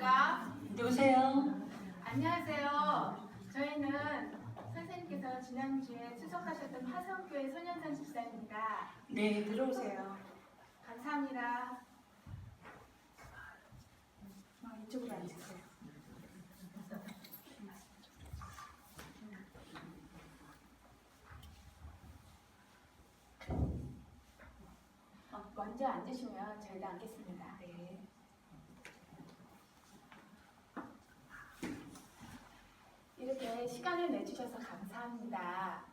안녕하십니까? 누구세요? 안녕하세요. 저희는 선생님께서 지난주에 추석하셨던 화성교회 손현선 집사입니다. 네, 들어오세요. 감사합니다. 이쪽으로 앉으세요. 먼저 앉으시면 저희도 앉겠습니다. 네. 이렇게 시간을 내주셔서 감사합니다.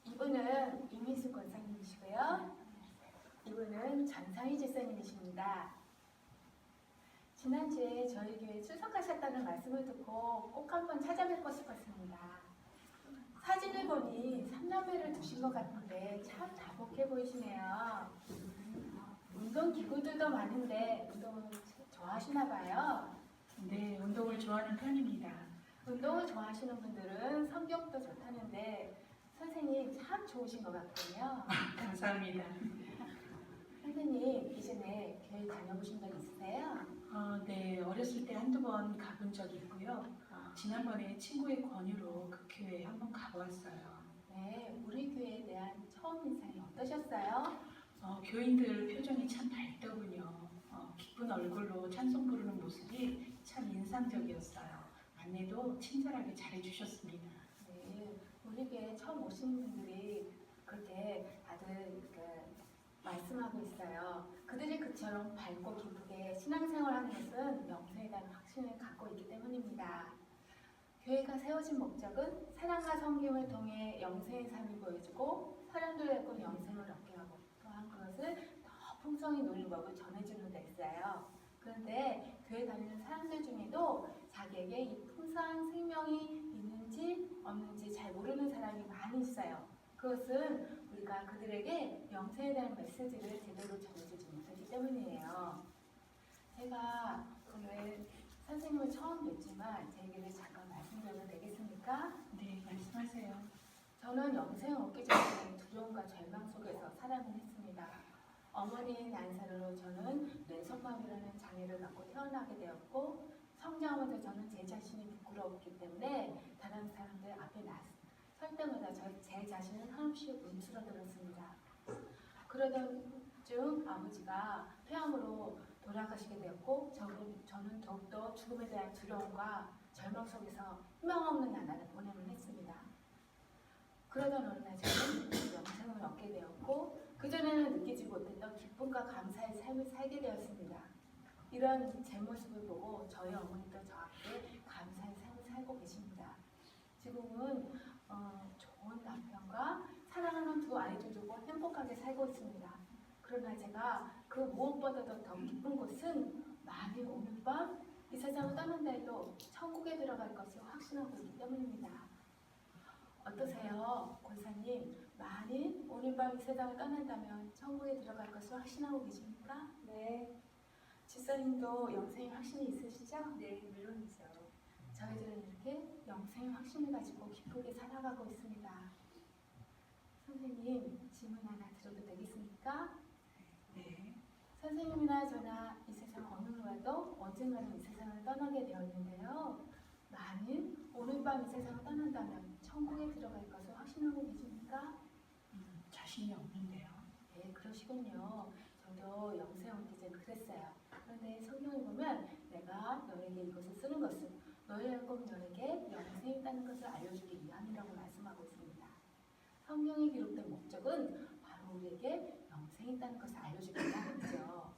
이분은 이민수 권사님이시고요. 이분은 전상희 집사님이십니다. 지난주에 저희 교회 출석하셨다는 말씀을 듣고 꼭 한번 찾아뵙고 싶었습니다. 사진을 보니 삼남매를 두신 것 같은데 참 다복해 보이시네요. 운동 기구들도 많은데 운동을 좋아하시나 봐요. 네, 운동을 좋아하는 편입니다. 운동을 좋아하시는 분들은 성격도 좋다는데 선생님 참 좋으신 것 같군요. 감사합니다. 선생님 이전에 교회 다녀보신 적 있으세요? 네, 어렸을 때 한두 번 가본 적이 있고요. 지난번에 친구의 권유로 그 교회에 한번 가보았어요. 네, 우리 교회에 대한 처음 인상이 어떠셨어요? 교인들 표정이 참 밝더군요. 기쁜 얼굴로 찬송 부르는 모습이 참 인상적이었어요. 안내도 친절하게 잘해주셨습니다. 네, 우리 교회에 처음 오신 분들이 그렇게 다들 말씀하고 있어요. 그들이 그처럼 밝고 기쁘게 신앙생활하는 것은 영생에 대한 확신을 갖고 있기 때문입니다. 교회가 세워진 목적은 사랑과 섬김을 통해 영생의 삶을 보여주고 사람들에게 영생을 얻게 하고 또한 그것을 더 풍성히 누리는 법을 전해주는 데 있어요. 그런데 교회 다니는 사람들 중에도 자기에게 이 풍성한 생명이 있는지 없는지 잘 모르는 사람이 많이 있어요. 그것은 우리가 그들에게 영생에 대한 메시지를 제대로 전해주지 못하기 때문이에요. 제가 오늘 선생님을 처음 뵙지만 제 얘기를 잠깐 말씀드려도 되겠습니까? 네, 말씀하세요. 저는 영생을 얻기 전에 두려움과 절망 속에서 살아만 했습니다. 어머니의 난사로 저는 뇌성마비라는 장애를 갖고 태어나게 되었고 성장하면서 저는 제 자신이 부끄러웠기 때문에 다른 사람들 앞에 설 때마다 제 자신을 한없이 움츠러들었습니다. 그러던 중 아버지가 폐암으로 돌아가시게 되었고 저는 더욱더 죽음에 대한 두려움과 절망 속에서 희망 없는 나날을 보내곤 했습니다. 그러던 어느 날 저는 영생을 얻게 되었고 그전에는 느끼지 못했던 기쁨과 감사의 삶을 살게 되었습니다. 이런 제 모습을 보고 저희 어머니도 저한테 감사의 삶을 살고 계십니다. 지금은 좋은 남편과 사랑하는 두 아이들 두고 행복하게 살고 있습니다. 그러나 제가 그 무엇보다도 더 기쁜 것은 만일 오늘 밤 이 세상을 떠난다 해도 천국에 들어갈 것을 확신하고 있기 때문입니다. 어떠세요? 권사님, 만일 오늘 밤 이 세상을 떠난다면 천국에 들어갈 것을 확신하고 계십니까? 네, 집사님도 영생의 확신이 있으시죠? 네, 물론이죠. 저희들은 이렇게 영생의 확신을 가지고 기쁘게 살아가고 있습니다. 선생님, 질문 하나 드려도 되겠습니까? 네. 선생님이나 저나 이 세상 어느 누구도 언젠가는 이 세상을 떠나게 되어 있는데요. 만일 오늘 밤 이 세상을 떠난다면 천국에 들어갈 것을 확신하고 계십니까? 자신이 없는데요. 네, 그러시군요. 저도 영생 얻기 전에 그랬어요. 그런데 성경을 보면 내가 너에게 이것을 쓰는 것은 너의 꼭 너에게 영생이 있다는 것을 알려주기 위함이라고 말씀하고 있습니다. 성경에 기록된 목적은 바로 우리에게 영생이 있다는 것을 알려주기 위함이죠.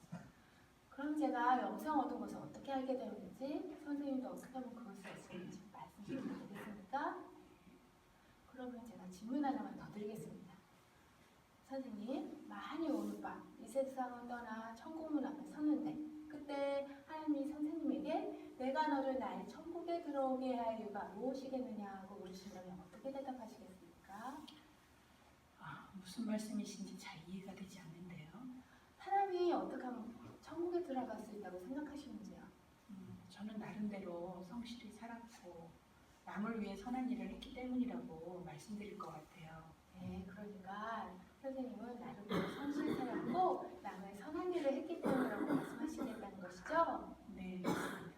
그럼 제가 영생 얻은 것을 어떻게 알게 되었는지 선생님도 어떻게 하면 그것을 알수있는지 말씀드려도 되겠습니까? 그러면 제가 질문 하나만 더 드리겠습니다. 선생님, 만일 오늘 밤 이 세상을 떠나 천국문 앞에 섰는데 그때 하나님이 선생님에게 내가 너를 나의 천국에 들어오게 할 이유가 무엇이겠느냐 하고 물으신다면 어떻게 대답하시겠습니까? 무슨 말씀이신지 잘 이해가 되지 않는데요. 사람이 어떻게 하면 천국에 들어갈 수 있다고 생각하시는지요? 저는 나름대로 성실히 살았고 남을 위해 선한 일을 했기 때문이라고 말씀드릴 것 같아요. 네, 그러니까 선생님은 나름대로 성실히 살았고 남의 선한 일을 했기 때문이라고 말씀하시겠다는 것이죠? 네, 맞습니다.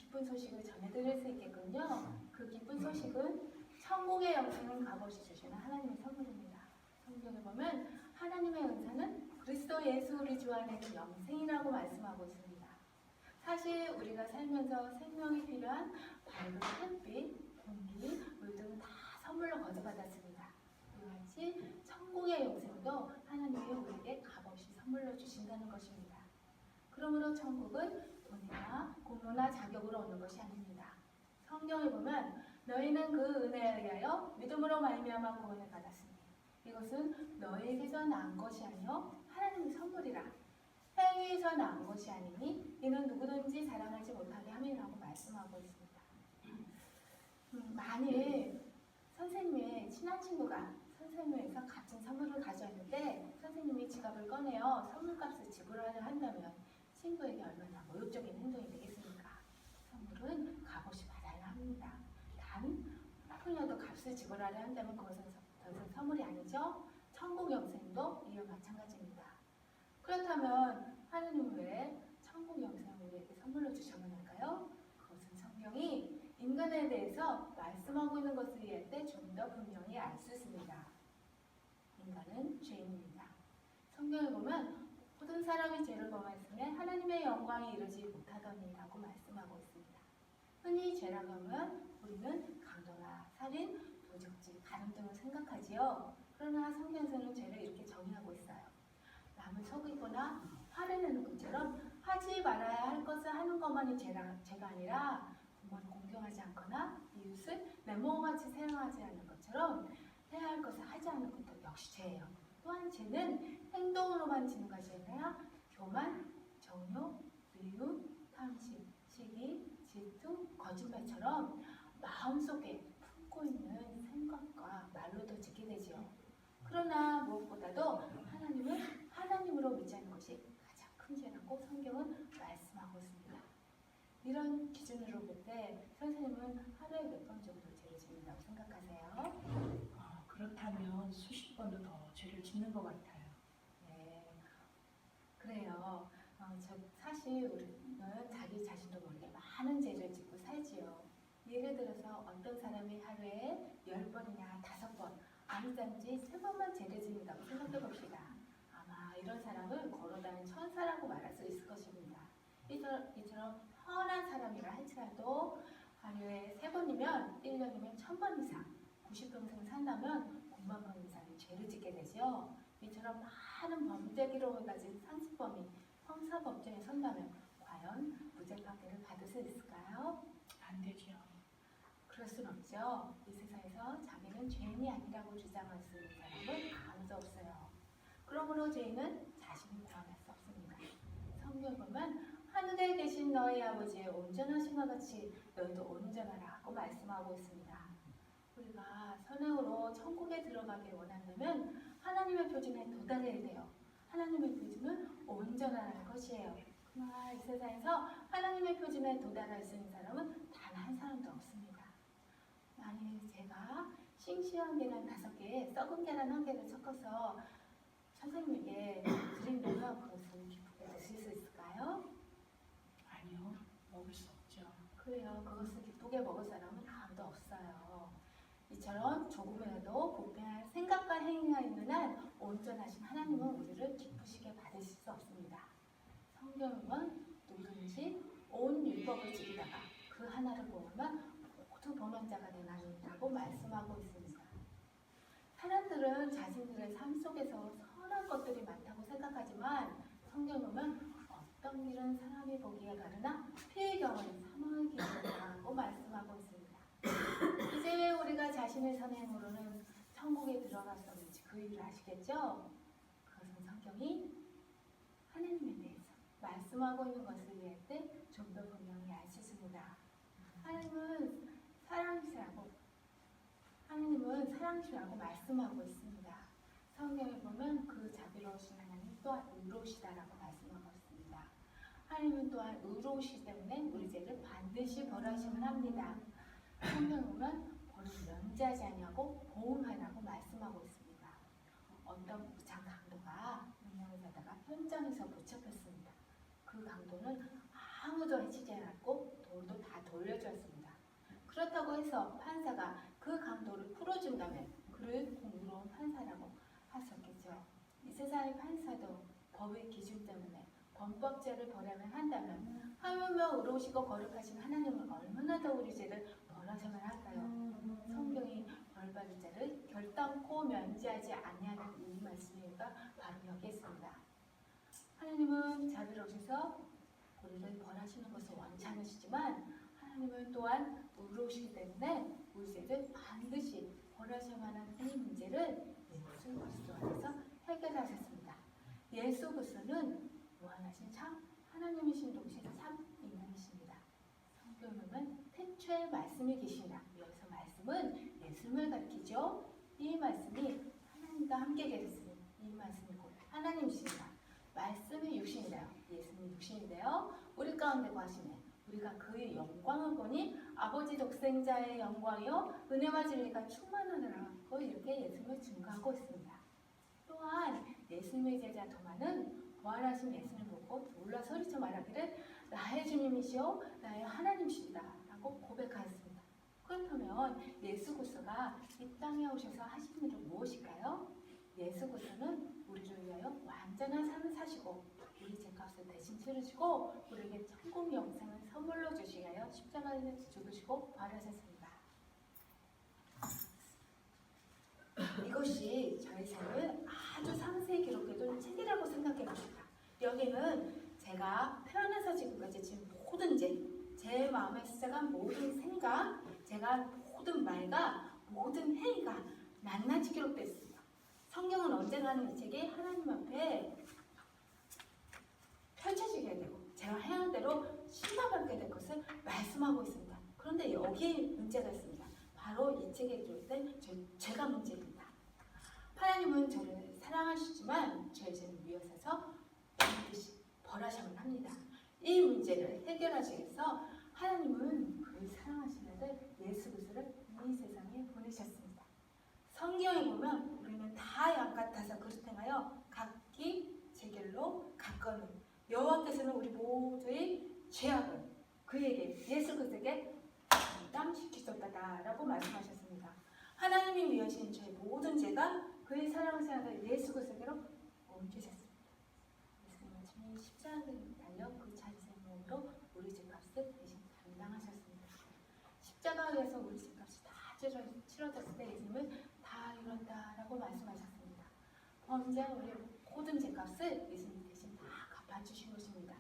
기쁜 소식을 전해드릴 수 있겠군요. 그 기쁜 소식은 천국의 영생을 값없이 주시는 하나님의 선물입니다. 성경에 보면 하나님의 은사는 그리스도 예수 우리 주 안에 그 영생이라고 말씀하고 있습니다. 사실 우리가 살면서 생명이 필요한 밝은 햇빛, 공기, 물 등은 다 선물로 거저받았습니다. 그같이 천국의 영생도 하나님이 우리에게 값없이 선물로 주신다는 것입니다. 그러므로 천국은 돈이나 공로나 자격으로 오는 것이 아닙니다. 성경에 보면 너희는 그 은혜에 의하여 믿음으로 말미암아 구원을 받았으니 이것은 너희에게서 난 것이 아니요 하나님의 선물이라. 행위에서 난 것이 아니니 이는 누구든지 자랑하지 못하게 함이라고 말씀하고 있습니다. 만일 선생님의 친한 친구가 선생님에서 값진 선물을 가져왔는데 선생님이 지갑을 꺼내어 선물값을 지불하려 한다면 친구에게 얼마나 모욕적인 행동이 되겠습니까? 선물은 값없이 받아야 합니다. 단 조금이라도 값을 지불하려 한다면 그것은 더 이상 선물이 아니죠. 천국 영생도 이와 마찬가지입니다. 그렇다면 하나님은 왜 천국 영생을 우리에게 선물로 주셔만 할까요? 그것은 성경이 인간에 대해서 말씀하고 있는 것을 이해할 때 좀 더 분명히 알 수 있습니다. 인간은 죄인입니다. 성경에 보면 모든 사람이 죄를 범하였으며 하나님의 영광이 이르지 못하더니라고 말씀하고 있습니다. 흔히 죄라고 하면 우리는 강도나 살인, 도적질, 간음 등을 생각하지요. 그러나 성경에서는 죄를 이렇게 정의하고 있어요. 남을 속이거나 화를 내는 것처럼 하지 말아야 할 것을 하는 것만이 죄가 아니라 부모를 공경하지 않거나 이웃을 메모같이 사용하지 않는 것처럼 해야 할 것을 하지 않는 것도 역시 죄예요. 또한 죄는 행동으로만 지는 것이 아니라 교만, 정욕, 미움, 탐심, 시기, 질투, 거짓말처럼 마음속에 품고 있는 생각과 말로도 짓게 되지요. 그러나 무엇보다도 하나님은 하나님으로 믿지 않는 것이 가장 큰 죄라고 성경은 말씀하고 있습니다. 이런 기준으로 볼 때 선생님은 하루에 몇 번 정도 죄를 짓는다고 생각하세요? 그렇다면 수십 번도 더 죄를 짓는 것 같아요. 네, 그래요. 사실 우리는 자기 자신도 모르게 많은 죄를 짓고 살지요. 예를 들어서 어떤 사람이 하루에 10번이나 5번, 아니든지 3번만 죄를 짓는다고 생각해 봅시다. 아마 이런 사람을 걸어다니는 천사라고 말할 수 있을 것입니다. 이처럼 선한 사람이라 할지라도 하루에 3번이면 1년이면 1000번 이상, 90평생 산다면 9만 번 이상의 죄를 짓게 되죠. 이처럼 많은 범죄 기록을 가진 상습범이 형사법정에 선다면 과연 무죄 판결을 받을 수 있을까요? 안 되죠. 그럴 순 없죠. 이 세상에서 자기는 죄인이 아니라고 주장할 수 있는 사람은 아무도 없어요. 그러므로 죄인은 자신을 구원할 수 없습니다. 성경에 보면 하늘에 계신 너희 아버지의 온전하신 것 같이 너희도 온전하라고 말씀하고 있습니다. 우리가 선행으로 천국에 들어가길 원한다면 하나님의 표준에 도달해야 돼요. 하나님의 표준은 온전하라는 것이에요. 그러나 이 세상에서 하나님의 표준에 도달할 수 있는 사람은 단 한 사람도 없습니다. 만일 제가 싱싱한 계란 5개에 썩은 계란 1개를 섞어서 선생님에게 드린다면 그것을 기쁘게 드실 수 있을까요? 아니요, 먹을 수 없죠. 그래요. 그것을 기쁘게 먹을 사람은 아무도 없어요. 이처럼 조금이라도 부패한 생각과 행위가 있는 한 온전하신 하나님은 우리를 기쁘시게 받으실 수 없습니다. 성경은 누구든지 온 율법을 지키다가 그 하나를 범하면 모두 범한자가 되나니라고 말씀하고 있습니다. 사람들은 자신들의 삶 속에서 선한 것들이 많다고 생각하지만 성경에 보면 어떤 길은 사람이 보기에 가르나 피의 경우는 사망의 길이라고 말씀하고 있습니다. 이제 우리가 자신의 선행으로는 천국에 들어갈 수 없는지 그 이유를 아시겠죠? 그것은 성경이 하나님에 대해서 말씀하고 있는 것을 이해할 때 좀 더 분명히 알 수 있습니다. 하나님은 사랑이시라고 말씀하고 있습니다. 성경에 보면 그 자비로우신 하나님 또한 의로우시다라고 말씀하고 있습니다. 하나님은 또한 의로우시기 때문에 우리 죄를 반드시 벌하심을 합니다. 성경에 보면 벌을 면제하지 아니하고 보응하라고 말씀하고 있습니다. 어떤 부장 강도가 운명을 사다가 현장에서 붙잡혔습니다. 그 강도는 아무도 해치지 않았고 돌도 다 그렇다고 해서 판사가 그 강도를 풀어준다면 그를 공의로운 판사라고 할 수 없겠죠. 이 세상의 판사도 법의 기준 때문에 범법죄를 벌하면 한다면 하물며 의로우시고 거룩하신 하나님은 얼마나 더 우리 죄를 벌하셔만 할까요? 성경이 벌받을 자를 결단코 면제하지 아니하는 이 말씀이가 바로 여기에 있습니다. 하나님은 자비로우셔서 우리를 벌하시는 것을 원치 않으시지만 하나님은 또한 의로우시기 때문에 우리 죄를 반드시 벌하셔야만 하는 이 문제를 예수 그리스도 안에서 해결하셨습니다. 예수 그리스도는 무한하신 참 하나님이신 동시에 참 인간이십니다. 성경에 보면 태초에 말씀이 계시니라. 여기서 말씀은 예수님을 가리키죠. 이 말씀이 하나님과 함께 계셨으니 이 말씀이 곧 하나님이십니다. 말씀이 육신이래요. 예수님이 육신인데요. 우리 가운데 거하시네. 우리가 그의 영광을 보니 아버지 독생자의 영광이요 은혜와 진리가 충만하느라고 이렇게 예수님을 증거하고 있습니다. 또한 예수님의 제자 도마는 부활하신 예수님을 보고 놀라 소리쳐 말하기를 나의 주님이시오 나의 하나님이시다 라고 고백하였습니다. 그렇다면 예수 그리스도가 이 땅에 오셔서 하신 일은 무엇일까요? 예수 그리스도는 우리를 위하여 완전한 삶을 사시고 우리 죄값을 대신 치르시고 우리에게 천국 영생을 선물로 주시기 위하여 십자가에 죽으시고 부활하셨습니다. 이것이 저희 삶을 아주 상세히 기록해둔 책이라고 생각해 봅니다. 여기는 제가 태어나서 지금까지 지은 모든 제 마음에 시작한 모든 생각, 제가 모든 말과 모든 행위가 낱낱이 기록되어 있습니다. 성경은 언젠가는 이 책이 하나님 앞에 펼쳐지게 되고 제가 행한 대로 심판받게 될 것을 말씀하고 있습니다. 그런데 여기에 문제가 있습니다. 바로 이 책에 기록된 죄가 문제입니다. 하나님은 저를 사랑하시지만 저의 죄는 위협해서 반드시 벌하셔야만 합니다. 이 문제를 해결하시기 위해서 하나님은 그 사랑하신 아들 예수 그리스도를 이 세상에 보내셨습니다. 성경에 보면 우리는 다 양 같아서 그릇 행하여 각기 제 길로 갔거늘 여호와께서는 우리 모두의 죄악을 그에게 예수 그리스도에게 감당시키셨다라고 말씀하셨습니다. 하나님이 위하신 저의 모든 죄가 그의 사랑하신 아들 예수 그리스도로 옮기셨습니다. 예수님은 친히 십자가에 달려 그 자신의 몸으로 우리 죄값을 대신 감당하셨습니다. 십자가에서 우리 죄값이 다 치러졌을 때 예수님은 다 이뤘다라고 말씀하셨습니다. 범죄한 우리의 모든 죄값을 예수님 대신 다 갚아주신 것입니다.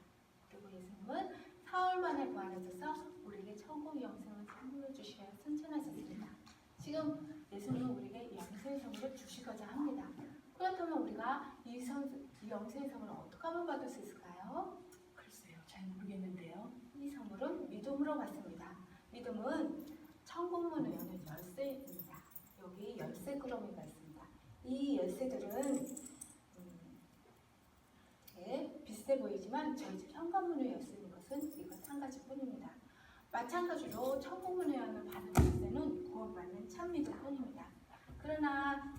그리고 예수님은 사흘 만에 부활하셔서 우리에게 천국 영생을 선물로 주시려 승천하셨습니다. 지금 예수님은 우리에게 영생의 선물을 주시고자 합니다. 그렇다면 우리가 이 영생의 선물을 어떻게 하면 받을 수 있을까요? 글쎄요, 잘 모르겠는데요. 이 선물은 믿음으로 받습니다. 믿음은 천국 문을 여는 열쇠입니다. 여기 열쇠 꾸러미가 있습니다. 이 열쇠들은 비슷해 보이지만 저희 집 현관문을 열 수 있는 것은 이것 한 가지뿐입니다. 마찬가지로 천국 문을 여는 받은 열쇠는 구원받는 참 믿음뿐입니다. 그러나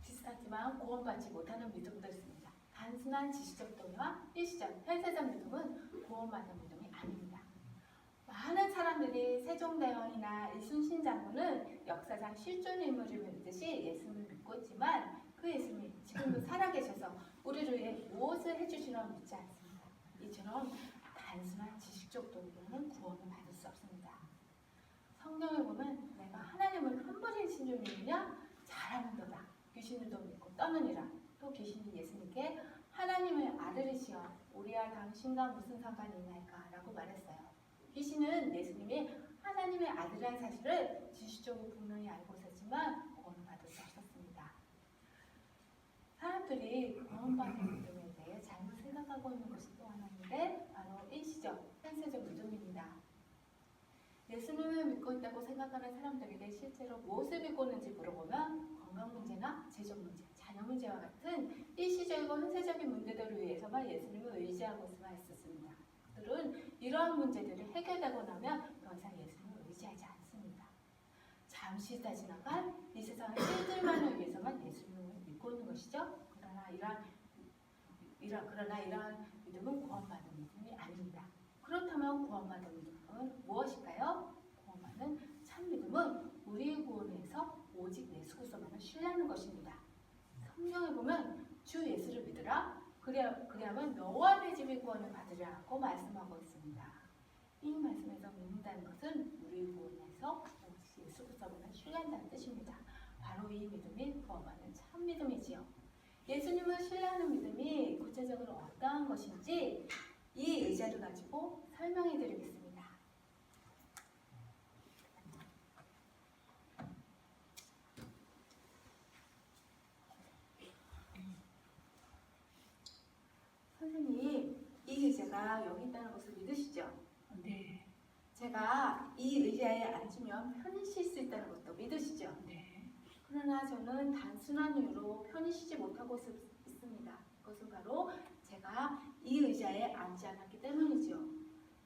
비슷하지만 구원받지 못하는 믿음도 있습니다. 단순한 지식적 동의와 일시적, 현세적 믿음은 구원받는 믿음이 아닙니다. 많은 사람들이 세종대왕이나 이순신 장군은 역사상 실존 인물을 믿듯이 예수님을 믿고 있지만 그 예수님이 지금도 살아계셔서 우리를 위해 무엇을 해주시려고 믿지 않습니다. 이처럼 단순한 지식적 동의로는 구원을 받을 수 없습니다. 성경에 보면 내가 하나님을 한 분이신 줄 믿느냐? 잘하는도다. 귀신들도 믿고 떠느니라. 또 귀신이 예수님께 하나님의 아들이시여 우리와 당신과 무슨 상관이 있나이까? 라고 말했어요. 귀신은 예수님이 하나님의 아들이라는 사실을 지식적으로 분명히 알고 있었지만 구원을 받을 수 없었습니다. 사람들이 구원받는 믿음에 대해 잘못 생각하고 있는 것이 또 하나인데 바로 일시적, 현세적 믿음입니다. 예수님을 믿고 있다고 생각하는 사람들에게 실제로 무엇을 믿고 있는지 물어보면 건강 문제나 재정 문제, 자녀 문제와 같은 일시적이고 현세적인 문제들을 위해서만 예수님을 의지하고 있었습니다. 그들은 이러한 문제들이 해결되고 나면 더 이상 예수님을 의지하지 않습니다. 잠시 있다 지나간 이 세상의 일들만을 위해서만 예수님을 믿고 있는 것이죠. 그러나 이러한 믿음은 구원받은 믿음이 아닙니다. 그렇다면 구원받은 믿음으로 구원은 무엇일까요? 구원받는 참 믿음은 우리의 구원에서 오직 예수 그리스도만을 신뢰하는 것입니다. 성경에 보면 주 예수를 믿으라 그리하면 너와 내 집이 구원을 받으리라고 말씀하고 있습니다. 이 말씀에서 믿는다는 것은 우리의 구원에서 오직 예수 그리스도만을 신뢰한다는 뜻입니다. 바로 이 믿음이 구원받는 참 믿음이지요. 예수님을 신뢰하는 믿음이 구체적으로 어떠한 것인지 이 의자를 가지고 설명해 드리겠습니다. 선생님, 이 의자가 여기 있다는 것을 믿으시죠? 네. 제가 이 의자에 앉으면 편히 쉴 수 있다는 것도 믿으시죠? 네. 그러나 저는 단순한 이유로 편히 쉬지 못하고 있습니다. 그것은 바로 제가 이 의자에 앉지 않았기 때문이죠.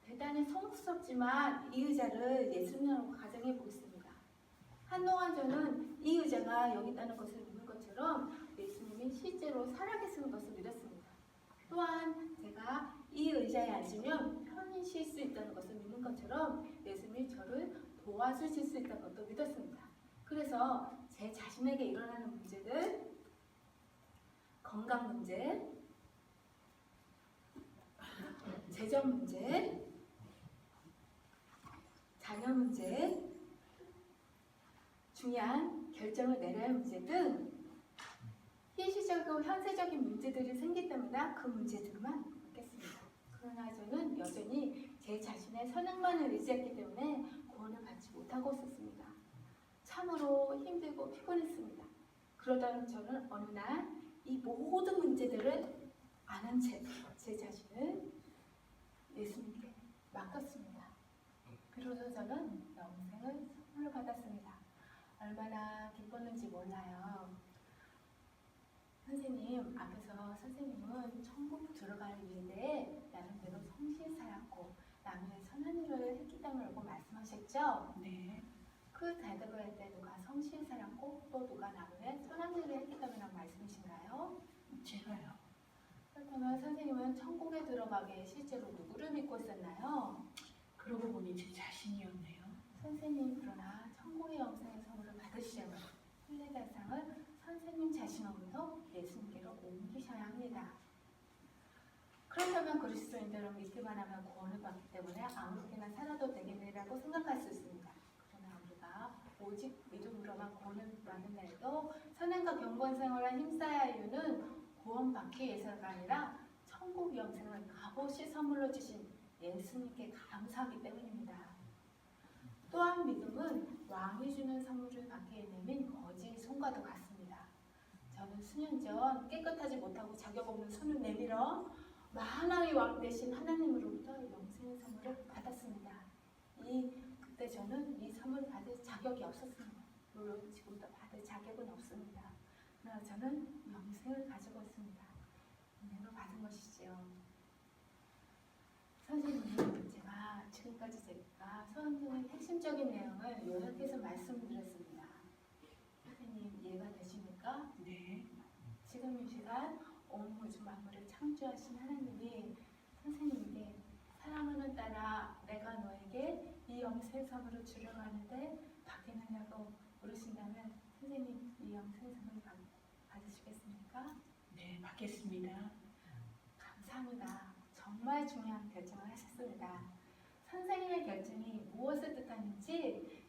대단히 성스럽지만 이 의자를 예수님으로 가정해 보겠습니다. 한동안 저는 이 의자가 여기 있다는 것을 믿는 것처럼 예수님이 실제로 살아계시는 것을 믿었습니다. 또한 제가 이 의자에 앉으면 편히 쉴 수 있다는 것을 믿는 것처럼 예수님이 저를 도와주실 수 있다는 것도 믿었습니다. 그래서 제 자신에게 일어나는 문제들, 건강 문제, 재정 문제, 자녀 문제, 중요한 결정을 내려야 할 문제 등 일시적이고 현세적인 문제들이 생길 때마다 그 문제들만 묻겠습니다. 그러나 저는 여전히 제 자신의 선행만을 의지했기 때문에 구원을 받지 못하고 있었습니다. 참으로 힘들고 피곤했습니다. 그러다 저는 어느 날 이 모든 문제들을 아는 제 자신을 예수님께 맡겼습니다. 그래서 저는 영생을 선물로 받았습니다. 얼마나 기뻤는지 몰라요. 선생님 앞에서 선생님은 천국 들어갈 일에 나름대로 성실 살았고 남의 선한 일을 했기 때문이라고 말씀하셨죠? 네. 그 대답을 할 때 누가 성실 살았고 또 누가 남의 선한 일을 했기 때문이라는 말씀이신가요? 제가요. 그렇다면 선생님은 천국에 들어가게 실제로 누구를 믿고 있었나요? 그러고 보니 제 자신이었네요. 선생님 그러나 천국의 영생의 선물을 받으시려면 순례대상을 선생님 자신으로부터 예수님께로 옮기셔야 합니다. 그렇다면 그리스도인들은 믿기만 하면 구원을 받기 때문에 아무렇게나 살아도 되겠네라고 생각할 수 있습니다. 그러나 우리가 오직 믿음으로만 구원을 받는다 해도 선행과 경건 생활에 힘써야 할 이유는 구원받기 위해서가 아니라 천국 영생을 값없이 선물로 주신 예수님께 감사하기 때문입니다. 또한 믿음은 왕이 주는 선물을 받기에 내민 거지 손과도 같습니다. 저는 수년 전 깨끗하지 못하고 자격 없는 손을 내밀어 만왕의 왕 대신 하나님으로부터 영생의 선물을 받았습니다. 그때 저는 이 선물을 받을 자격이 없었습니다. 물론 지금도 받을 자격은 없습니다. 그러나 저는 영생을 가지고 있습니다. 은혜로 받은 것이지요. 선생님, 지금까지 제가 선생님의 핵심적인 내용을 요약해서 말씀드렸습니다. 선생님 이해가 되십니까? 네. 지금 이 시간 온 우주 만물을 창조하신 하나님이 선생님에게 사랑하는 딸아 내가 너에게 이 영생 선물을 주려고 하는데 받겠느냐고 물으신다면 선생님 이 영생 선물 받으시겠습니까? 네, 받겠습니다. 감사합니다. 정말 중요한 결정을 하셨습니다. 선생님의 결정이 무엇을 뜻하는지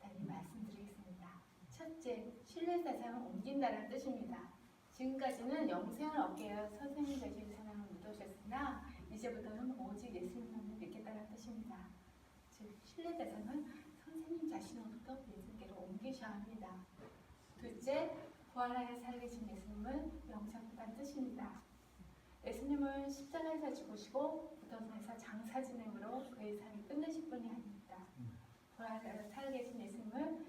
간단히 말씀드리겠습니다. 첫째, 신뢰대상을 옮긴다는 뜻입니다. 지금까지는 영생을 얻기 위해 선생님 되신 사랑을 믿으셨으나 이제부터는 오직 예수님만을 믿겠다는 뜻입니다. 즉, 신뢰대상은 선생님 자신으로부터 예수님께로 옮기셔야 합니다. 둘째, 부활하여 살아계신 예수님을 영접한다는 뜻입니다. 예수님은 십자가에서 죽으시고 무덤에서 장사 진행으로 그의 삶을 끝내실 분이 아닙니다. 부활하여 살아계신 예수님을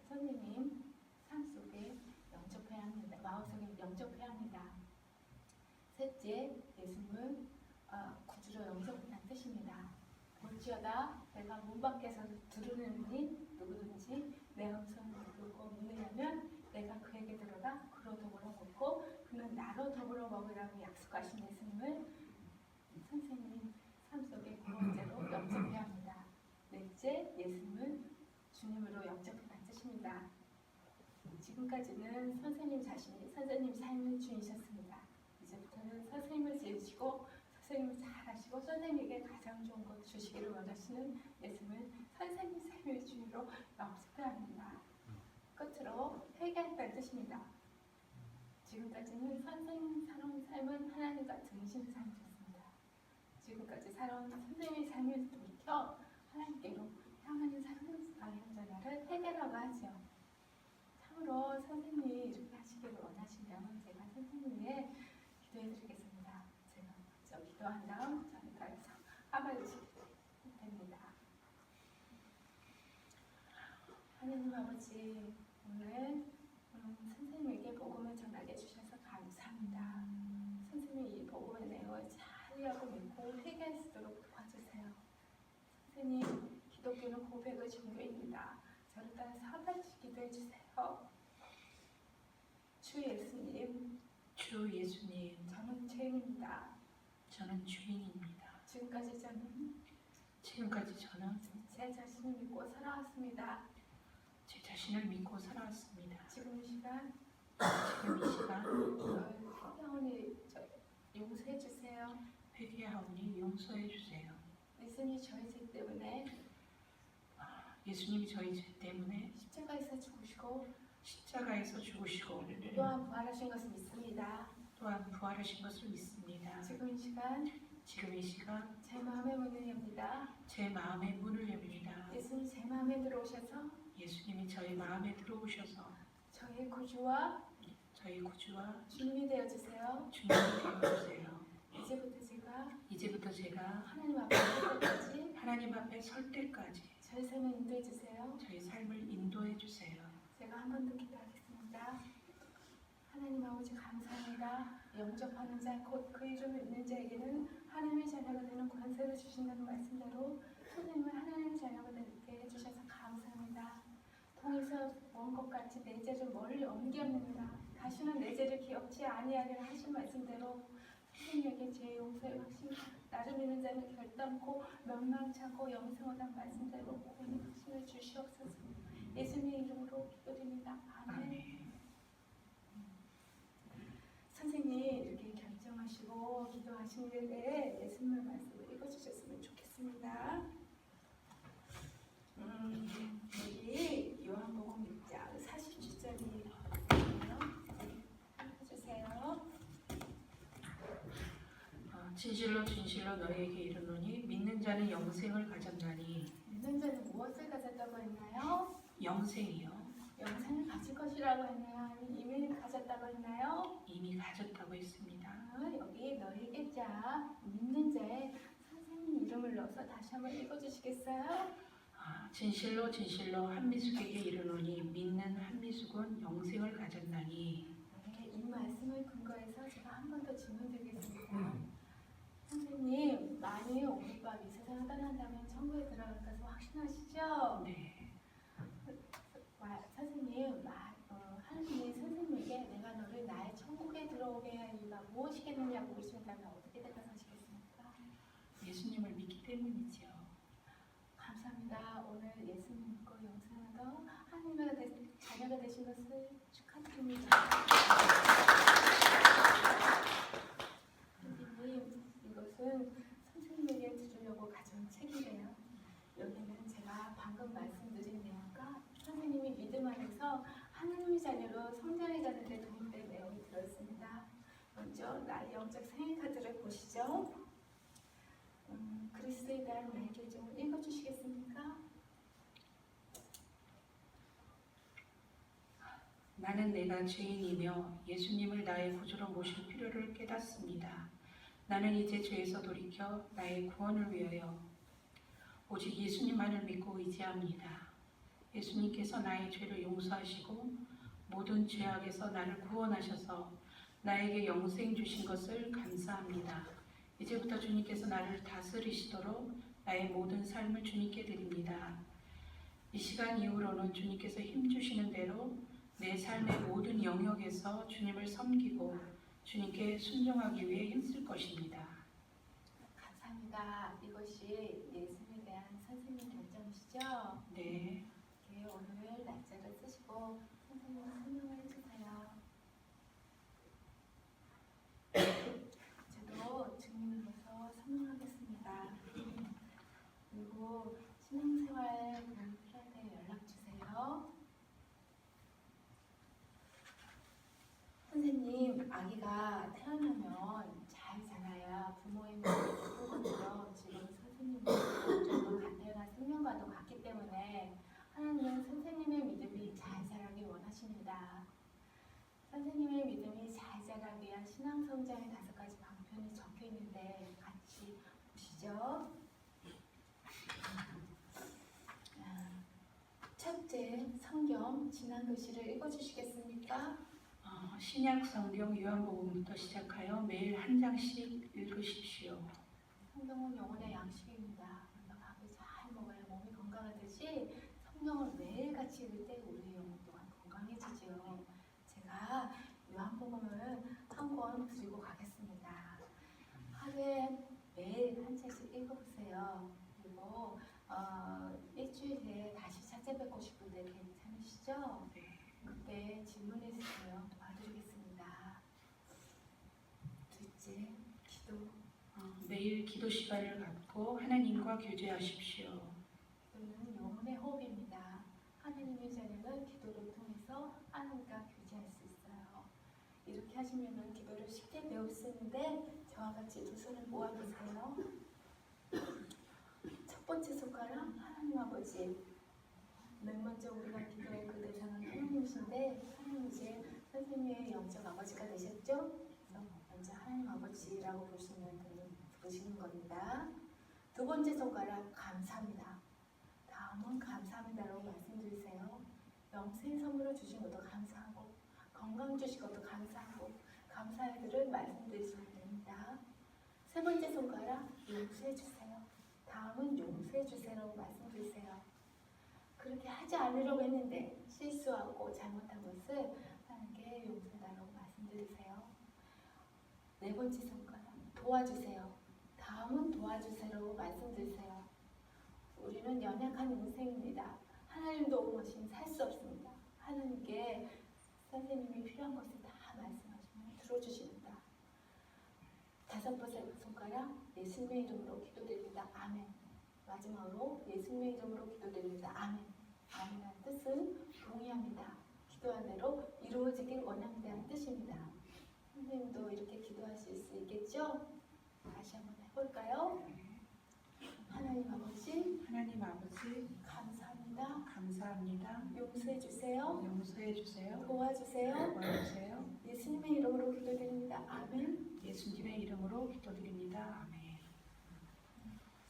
선생님 삶 속에 영접해야 합니다. 마음속에 영접해야 합니다. 셋째, 예수님을 구주로 영접한다는 뜻입니다. 볼지어다 내가 문 밖에서 두드리는 누구든지 내 음성을 듣고 믿느냐면 내가 그에게 들어가 그로 더불어 먹고 그는 나로 더불어 먹으라고 약속하신 예수님을 선생님 삶 속에 구원자로 영접해야 합니다. 번째, 예수님을 주님으로 영접하는 뜻입니다. 지금까지는 선생님 자신이 선생님 삶을 주이셨습니다. 이제부터는 선생님을 지으시고 선생님을 잘 하시고 선생님에게 가장 좋은 것 주시기를 원하시는 예수님을 선생님 삶의 주인으로 영접해야 합니다. 끝으로 회개한다는 뜻입니다. 지금까지는 선생님 살아온 삶은 하나님과 등신 삶이었습니다. 지금까지 살아온 선생님의 삶을 돌이켜 하나님께로 향하는 삶을 전하를 회개라고 하죠. 참으로 선생님이 이렇게 하시기를 원하시면 제가 선생님 위해 기도해드리겠습니다. 제가 먼저 기도한 다음 전달해서 하반씩 됩니다. 하나님 아버지, 오늘 선생님에게 복음을 전하게 해주셔서 감사합니다. 선생님이 이 복음의 내용을 잘 이해하고 믿고 회개할 수 있도록 도와주세요. 선생님, 기독교는 고백의 종교입니다. 저를 따라서 하반씩 기도해 주세요. 주 예수님, 주 예수님, 저는 죄인입니다. 저는 주인입니다. 지금까지 저는 제 자신을 믿고 살아왔습니다. 제 자신을 믿고 살아왔습니다. 지금 이 시간 회개하오니 용서해 주세요. 회개하오니 용서해 주세요. 예수님이 저의 죄 때문에 예수님이 저희 죄 때문에 십자가에서 죽으시고 십자가에서 죽으시고 또한 부활하신 것을 믿습니다. 또한 부활하신 것을 믿습니다. 지금 이 시간 제 마음의 문을 엽니다. 제 마음의 문을 엽니다. 예수님 제 마음에 들어오셔서 예수님이 저희 마음에 들어오셔서 저의 구주와 저희 구주와 주님이 되어주세요. 주님이 되어주세요. 이제부터 제가 하나님 앞에 설 때까지 저희 삶을 인도해 주세요. 저희 삶을 인도해 주세요. 제가 한 번 더 기도하겠습니다. 하나님 아버지 감사합니다. 영접하는 자, 곧 그 이름을 믿는 자에게는 하나님의 자녀가 되는 권세를 주신다는 말씀대로 선생님을 하나님의 자녀가 되게 해주셔서 감사합니다. 통해서 먼 것 같이 내 죄를 멀리 옮겼느니라. 다시는 내 죄를 기억지 아니하리라 하신 말씀대로 선생님에게 죄 용서의 확신, 나를 믿는 자는 결단코 멸망치 않고 영생을 한 말씀대로 구원의 확신을 주시옵소서. 예수님의 이름으로 기도드립니다. 아멘. 선생님 이렇게 결정하시고 기도하시는데 예수님의 말씀을 읽어주셨으면 좋겠습니다. 여기 요한복음 6장 47절이에요. 읽어주세요. 진실로 진실로 너희에게 이르노니 믿는 자는 영생을 가졌나니. 믿는 자는 무엇을 가졌다고 했나요? 영생이요. 영생을 가질 것이라고 했나요? 아니면 이미 가졌다고 했나요? 이미 가졌다고 했습니다. 여기 너희에게 자 믿는 자의 선생님 이름을 넣어서 다시 한번 읽어주시겠어요? 진실로 진실로 한미숙에게 이르노니 믿는 한미숙은 영생을 가졌나니. 네, 이 말씀을 근거해서 제가 한 번 더 질문 드리겠습니다. 선생님, 만일 오늘밤 이 세상을 떠난다면 천국에 들어갈 것을 확신하시죠? 네. 선생님, 하나님이 선생님에게 내가 너를 나의 천국에 들어오게 할 이유가 무엇이겠느냐고 물으신다면 어떻게 대답하시겠습니까? 예수님을 믿기 때문이죠. 감사합니다. 오늘 예수님 믿고 영생하던 하나님의 자녀가 되신 것을 축하드립니다. 선생님, 이것은 선생님에게 드리려고 가져온 책이래요. 여기는 제가 방금 말씀드린 내용과 선생님이 믿음 안에서 하나님의 자녀로 성장해가는 데 도움될 내용이 들어있습니다. 먼저 나의 영적 생일 카드를 보시죠. 그리스도에 대한 나에게 좀 읽어주시겠습니까? 나는 내가 죄인이며 예수님을 나의 구주로 모실 필요를 깨닫습니다. 나는 이제 죄에서 돌이켜 나의 구원을 위하여 오직 예수님만을 믿고 의지합니다. 예수님께서 나의 죄를 용서하시고 모든 죄악에서 나를 구원하셔서 나에게 영생 주신 것을 감사합니다. 이제부터 주님께서 나를 다스리시도록 나의 모든 삶을 주님께 드립니다. 이 시간 이후로는 주님께서 힘주시는 대로 내 삶의 모든 영역에서 주님을 섬기고 주님께 순종하기 위해 힘쓸 것입니다. 감사합니다. 이것이 예수님에 대한 선생님 결정이시죠? 있으시죠? 네. 네, 오늘 날짜를 쓰시고 선생님 설명을 해주세요. 저도 증인으로서 설명하겠습니다. 그리고 신앙생활 도움 필요할 때 연락 주세요. 선생님, 아기가 태어나면 잘 자라야 부모의 마음이 기쁘거든요. 지금 선생님은 정말 간단한 생명과도 같기 때문에 하나님은 선생님의 믿음이 잘 자라기 원하십니다. 선생님의 믿음이 잘 자라기 위한 신앙 성장의 5가지 방편이 적혀 있는데 같이 보시죠. 첫째, 성경 지난 교시를 읽어주시겠습니까? 신약 성경 요한복음부터 시작하여 매일 한 장씩 읽으십시오. 성경은 영혼의 양식입니다. 우리가 밥을 잘 먹어야 몸이 건강하듯이 성경을 매일같이 읽을 때 우리의 영혼 또한 건강해지죠. 제가 요한복음을 한 권 드리고 가겠습니다. 하루에 매일 한 책씩 읽어보세요. 그리고 일주일에 다시 찾아뵙고 싶은데 괜찮으시죠? 네. 그때 질문이 있으면 도와드리겠습니다. 둘째, 기도. 매일 기도 시간을 갖고 하나님과 교제하십시오. 기도는 영혼의 호흡입니다. 하나님의 자녀는 기도를 통해서 하나님과 교제할 수 있어요. 이렇게 하시면 기도를 쉽게 배울 수 있는데 저와 같이 두 손을 모아보세요. 첫 번째 손가락 하나님 아버지. 맨 먼저 우리가 기도할 그 대상은 하나님이신데 하나님 이제 선생님의 영적 아버지가 되셨죠? 그래서 먼저 하나님 아버지라고 부르시는 겁니다. 두 번째 손가락 감사합니다. 다음은 감사합니다라고 말씀드리세요. 영생 선물을 주신 것도 감사하고 건강 주신 것도 감사하고 감사의 들을 말씀드리시면 됩니다. 세 번째 손가락 용서해 주세요. 다음은 용서해 주세요라고 말씀드리세요. 그렇게 하지 않으려고 했는데 실수하고 잘못한 것을 하나님께 용서해달라고 말씀드리세요. 네 번째 손가락 도와주세요. 다음은 도와주세요라고 말씀드리세요. 우리는 연약한 인생입니다. 하나님 도움 없이는 살 수 없습니다. 하나님께 선생님이 필요한 것을 다 말씀하시면 들어주십니다. 다섯 번째 손가락 예수님의 이름으로 기도드립니다. 아멘. 마지막으로 예수님의 이름으로 기도드립니다. 아멘. 아멘이라는 뜻은 동의합니다. 기도한 대로 이루어지길 원한다는 뜻입니다. 선생님도 이렇게 기도하실 수 있겠죠? 다시 한번 해볼까요? 하나님 아버지, 하나님 아버지, 감사합니다. 감사합니다. 용서해 주세요. 용서해 주세요. 도와주세요. 도와주세요. 예수님의 이름으로 기도드립니다. 아멘. 예수님의 이름으로 기도드립니다. 아멘.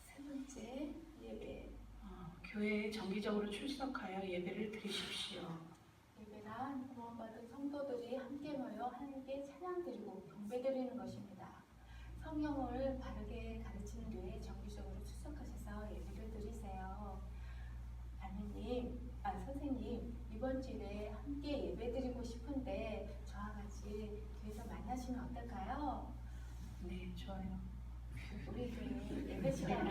세 번째 예배. 교회에 정기적으로 출석하여 예배를 드리십시오. 예배란 구원받은 성도들이 함께 모여 하나님께 찬양드리고 경배드리는 것입니다. 성경을 바르게 가르치는 교회에 정기적으로 출석하셔서 예배를 드리세요. 선생님, 이번 주일에 함께 예배드리고 싶은데 저와 같이 교회에서 만나시면 어떨까요? 네, 좋아요. 우리 교회 예배 시간이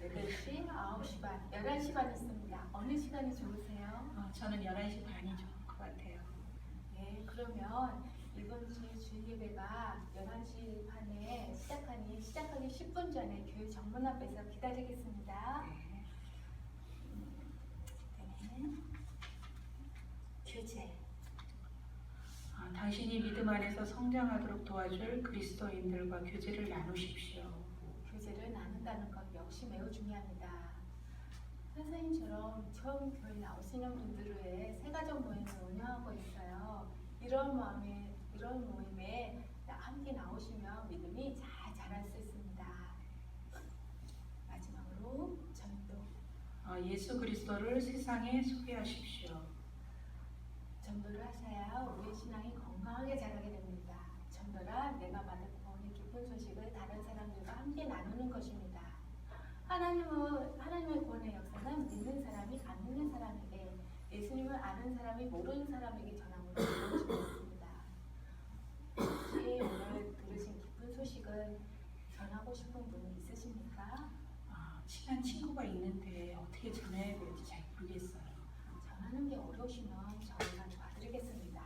8시, 9시 반, 11시 반 있습니다. 어느 시간이 좋으세요? 저는 11시 반이 좋을 것 같아요. 네, 그러면 이번 주 주일 예배가 11시 반에 시작하기 10분 전에 교회 정문 앞에서 기다리겠습니다. 네. 네. 교제. 당신이 믿음 안에서 성장하도록 도와줄 그리스도인들과 교제를 나누십시오. 교제를 나눈다는 것 역시 매우 중요합니다. 선생님처럼 처음 교회 나오시는 분들을 위해 새가족 모임을 운영하고 있어요. 이런 모임에 함께 나오시면 믿음이 잘 자랄 수 있습니다. 마지막으로 전도. 예수 그리스도를 세상에 소개하십시오. 전도를 하셔야 우리의 신앙이 건강하게 자라게 됩니다. 전도란 내가 받은 구원의 기쁜 소식을 다른 사람들과 함께 나누는 것입니다. 하나님의 구원의 역사는 믿는 사람이 안 믿는 사람에게, 예수님을 아는 사람이 모르는 사람에게 전함으로 이루어지고 있습니다. 혹시 오늘 들으신 기쁜 소식을 전하고 싶은 분이 있으십니까? 친한 친한 친구가 있는데 어떻게 전해야 될지 잘 모르겠어요. 전하는 게 어려우시면 저희가 도와드리겠습니다.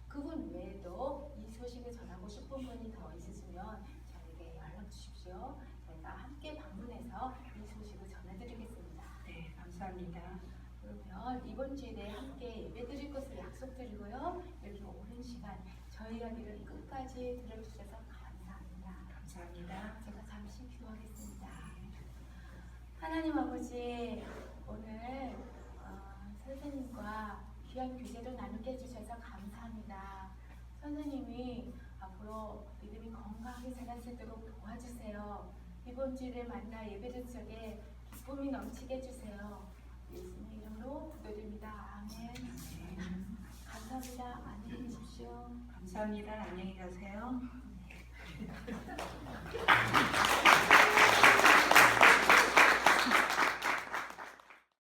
그분 외에도 이 소식을 전하고 싶은 분이 더 있으시면 저에게 연락 주십시오. 저희가 함께 방문해서 이 소식을 전해드리겠습니다. 네, 감사합니다. 그러면 이번 주일에 함께 예배드릴 것을 약속드리고요. 이렇게 오랜 시간 저희 이야기를 끝까지 들어주셔서 감사합니다. 감사합니다. 제가 잠시 기도하겠습니다. 하나님 아버지, 오늘 선생님과 귀한 교제를 나누게 해주셔서 감사합니다. 선생님이 앞으로 믿음이 건강하게 자랄 수 있도록 도와주세요. 이번 주일에 만나 예배를 속에 기쁨이 넘치게 해주세요. 예수님 이름으로 기도드립니다. 아멘. 감사합니다. 안녕히 계십시오. 감사합니다. 안녕히 가세요.